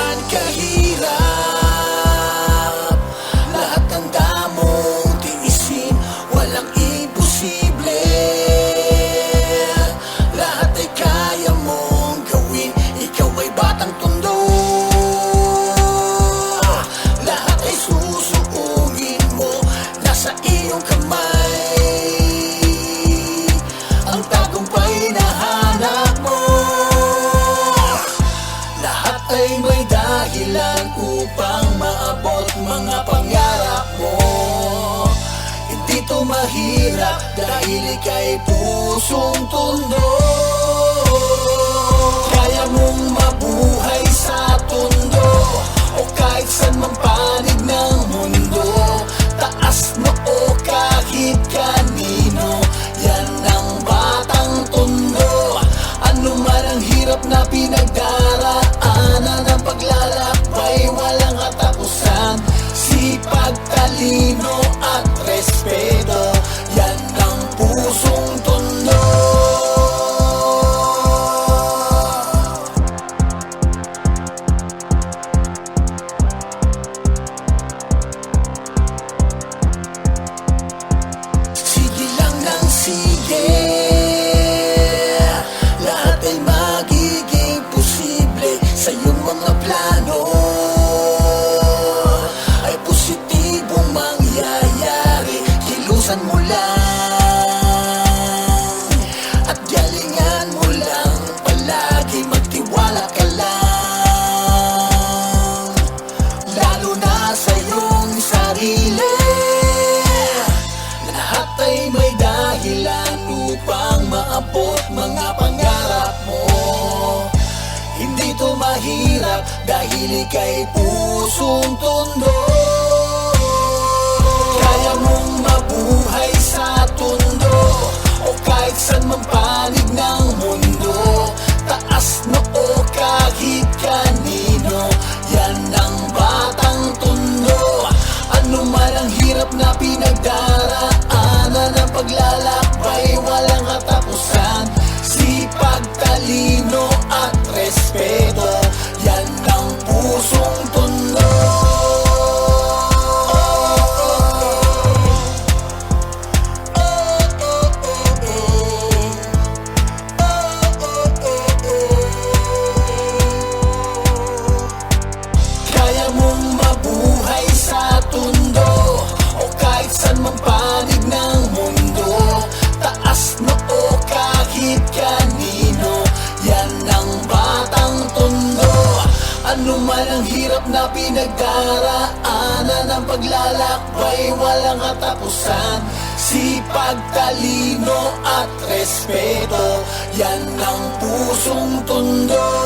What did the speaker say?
man kahirap, lahat ng damong tiisin, walang imposible. Lahat ay kaya mong gawin, ikaw ay batang tondo. Lahat ay susuungin mo, nasa iyong kamay. Ang tagumpay na hanap mo, lahat ay may dahilan upang maabot mga pangarap mo. Hindi to mahirap dahil ika'y pusong tondo. Kaya mong mabuhay sa tondo o kahit saan mang panig ng mundo. Taas noo kahit kanino, yan ang batang tondo. Ano man ang hirap na pinagdaraanan, ang paglalakbay walang katapusan. Sipag, talino at respeto, yan ang pusong tondo. Sige lang ng sige, lahat ay magiging posible. Sa iyong mga plano ay positibong mangyayari. Kilusan mo lang at galingan mo lang, palagi magtiwala ka lang, lalo na sa iyong sarili. Lahat ay may dahilan upang maabot mga pangarap mo. Hindi to mahirap dahil ika'y pusong tondo. Kaya mong mabuhay sa tondo o kahit saan mang panig ng mundo. Taas noo kahit kanino, yan ang batang tondo. Ano man ang hirap na pinagdaraanan, ang paglalakbay walang katapusan. Sipag, talino at respeto, yan ang pusong tondo. Kaya mong mabuhay sa tondo o kahit saan mang panig ng mundo. Taas noo kahit kanino, yan ang batang tondo. Ano man ang hirap na pinagdaraanan, ang paglalakbay walang katapusan. Sipag, talino at respeto, yan ang pusong tondo.